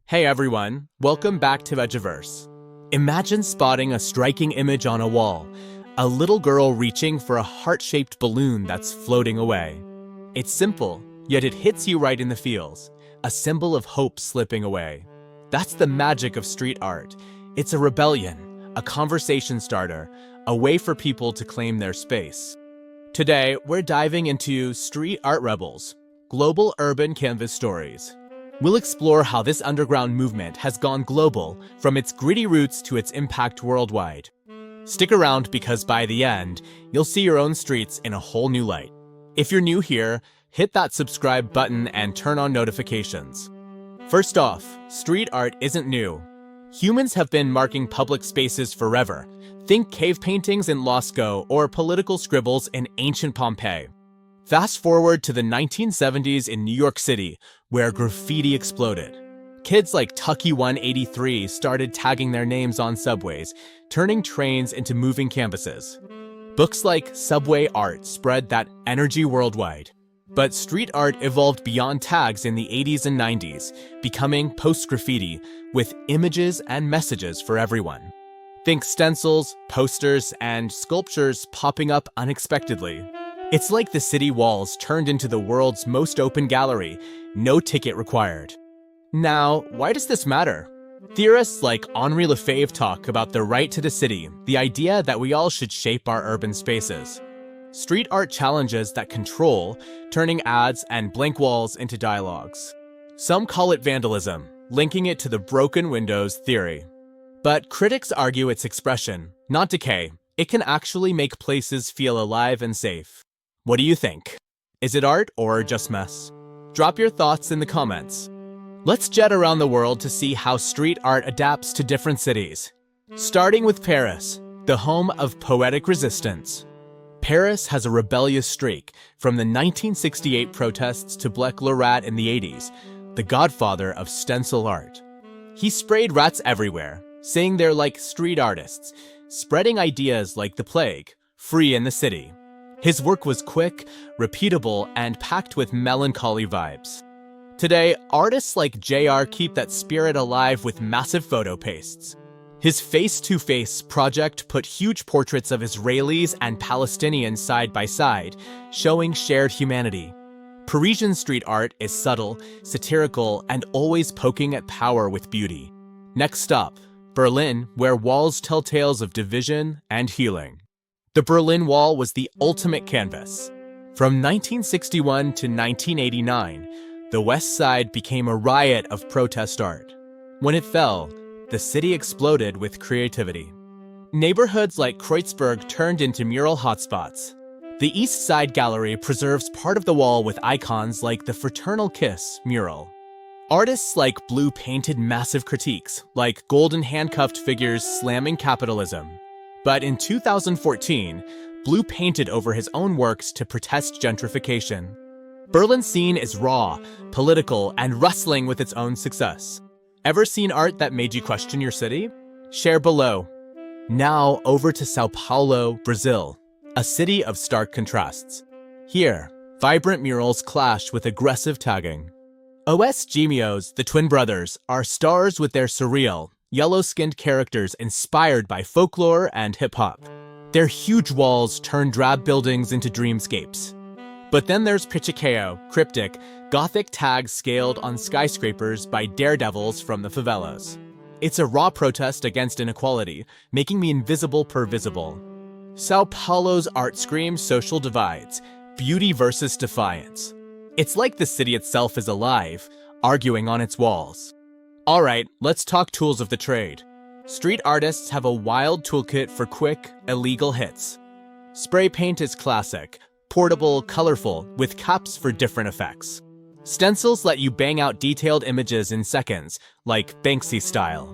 Hey everyone, welcome back to Vegiverse. Imagine spotting a striking image on a wall, a little girl reaching for a heart-shaped balloon that's floating away. It's simple, yet it hits you right in the feels, a symbol of hope slipping away. That's the magic of street art. It's a rebellion, a conversation starter, a way for people to claim their space. Today, we're diving into Street Art Rebels, Global Urban Canvas Stories. We'll explore how this underground movement has gone global, from its gritty roots to its impact worldwide. Stick around because by the end, you'll see your own streets in a whole new light. If you're new here, hit that subscribe button and turn on notifications. First off, street art isn't new. Humans have been marking public spaces forever. Think cave paintings in Lascaux or political scribbles in ancient Pompeii. Fast forward to the 1970s in New York City, where graffiti exploded. Kids like Tucky183 started tagging their names on subways, turning trains into moving canvases. Books like Subway Art spread that energy worldwide. But street art evolved beyond tags in the 80s and 90s, becoming post-graffiti with images and messages for everyone. Think stencils, posters, and sculptures popping up unexpectedly. It's like the city walls turned into the world's most open gallery, no ticket required. Now, why does this matter? Theorists like Henri Lefebvre talk about the right to the city, the idea that we all should shape our urban spaces. Street art challenges that control, turning ads and blank walls into dialogues. Some call it vandalism, linking it to the broken windows theory. But critics argue it's expression, not decay. It can actually make places feel alive and safe. What do you think? Is it art or just mess? Drop your thoughts in the comments. Let's jet around the world to see how street art adapts to different cities. Starting with Paris, the home of poetic resistance. Paris has a rebellious streak, from the 1968 protests to Black Rat in the 80s, the godfather of stencil art. He sprayed rats everywhere, saying they're like street artists, spreading ideas like the plague, free in the city. His work was quick, repeatable, and packed with melancholy vibes. Today, artists like JR keep that spirit alive with massive photo pastes. His face-to-face project put huge portraits of Israelis and Palestinians side by side, showing shared humanity. Parisian street art is subtle, satirical, and always poking at power with beauty. Next stop, Berlin, where walls tell tales of division and healing. The Berlin Wall was the ultimate canvas. From 1961 to 1989, the West Side became a riot of protest art. When it fell, the city exploded with creativity. Neighborhoods like Kreuzberg turned into mural hotspots. The East Side Gallery preserves part of the wall with icons like the Fraternal Kiss mural. Artists like Blue painted massive critiques, like golden handcuffed figures slamming capitalism. But in 2014, Blue painted over his own works to protest gentrification. Berlin's scene is raw, political, and rustling with its own success. Ever seen art that made you question your city? Share below. Now over to São Paulo, Brazil, a city of stark contrasts. Here, vibrant murals clash with aggressive tagging. Os Gêmeos, the twin brothers, are stars with their surreal, yellow-skinned characters inspired by folklore and hip-hop. Their huge walls turn drab buildings into dreamscapes. But then there's Pichação, cryptic, gothic tags scaled on skyscrapers by daredevils from the favelas. It's a raw protest against inequality, making me invisible per visible. São Paulo's art screams social divides, beauty versus defiance. It's like the city itself is alive, arguing on its walls. Alright, let's talk tools of the trade. Street artists have a wild toolkit for quick, illegal hits. Spray paint is classic, portable, colorful, with caps for different effects. Stencils let you bang out detailed images in seconds, like Banksy style.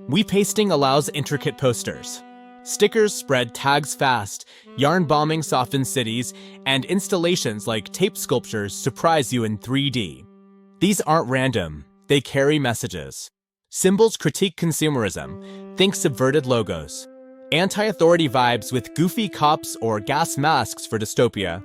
Weave pasting allows intricate posters. Stickers spread tags fast, yarn bombing softens cities, and installations like tape sculptures surprise you in 3D. These aren't random. They carry messages. Symbols critique consumerism. Think subverted logos. Anti-authority vibes with goofy cops or gas masks for dystopia.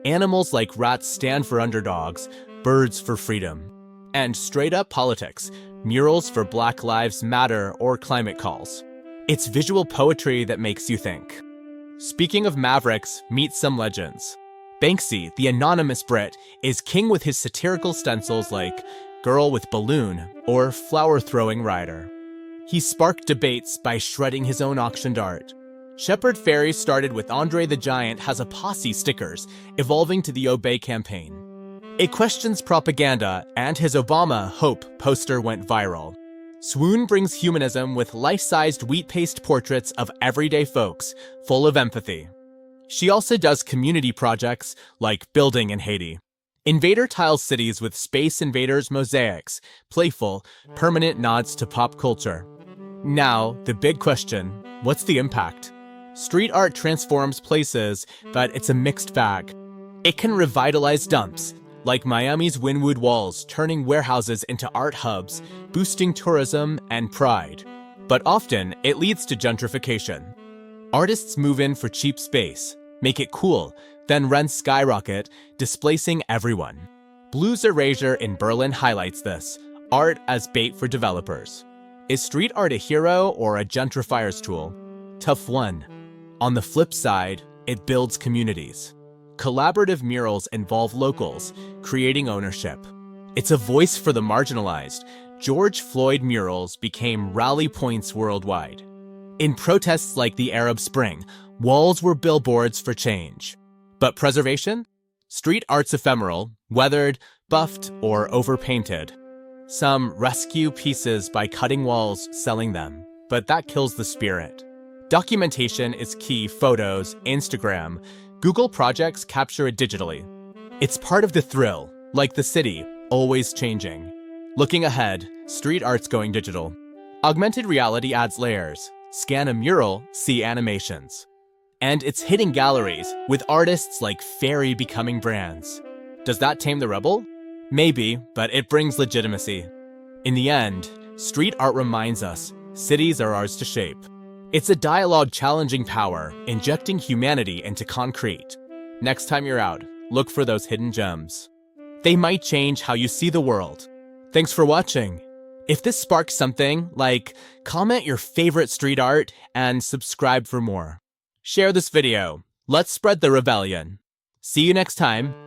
Animals like rats stand for underdogs, birds for freedom. And straight-up politics, murals for Black Lives Matter or climate calls. It's visual poetry that makes you think. Speaking of mavericks, meet some legends. Banksy, the anonymous Brit, is king with his satirical stencils like Girl with Balloon or Flower-Throwing Rider. He sparked debates by shredding his own auctioned art. Shepard Fairey started with Andre the Giant has a posse stickers, evolving to the Obey campaign. It questions propaganda, and his Obama Hope poster went viral. Swoon brings humanism with life-sized wheat paste portraits of everyday folks, full of empathy. She also does community projects like building in Haiti. Invader tiles cities with Space Invaders mosaics, playful, permanent nods to pop culture. Now, the big question, what's the impact? Street art transforms places, but it's a mixed bag. It can revitalize dumps, like Miami's Wynwood Walls, turning warehouses into art hubs, boosting tourism and pride. But often, it leads to gentrification. Artists move in for cheap space, make it cool, then rents skyrocket, displacing everyone. Blues Erasure in Berlin highlights this, art as bait for developers. Is street art a hero or a gentrifier's tool? Tough one. On the flip side, it builds communities. Collaborative murals involve locals, creating ownership. It's a voice for the marginalized. George Floyd murals became rally points worldwide. In protests like the Arab Spring, walls were billboards for change. But preservation? Street art's ephemeral, weathered, buffed, or overpainted. Some rescue pieces by cutting walls, selling them, but that kills the spirit. Documentation is key. Photos, Instagram, Google projects capture it digitally. It's part of the thrill, like the city, always changing. Looking ahead, street art's going digital. Augmented reality adds layers. Scan a mural, see animations. And it's hitting galleries, with artists like Fairey becoming brands. Does that tame the rebel? Maybe, but it brings legitimacy. In the end, street art reminds us, cities are ours to shape. It's a dialogue challenging power, injecting humanity into concrete. Next time you're out, look for those hidden gems. They might change how you see the world. Thanks for watching. If this sparks something, like comment your favorite street art and subscribe for more. Share this video. Let's spread the rebellion. See you next time.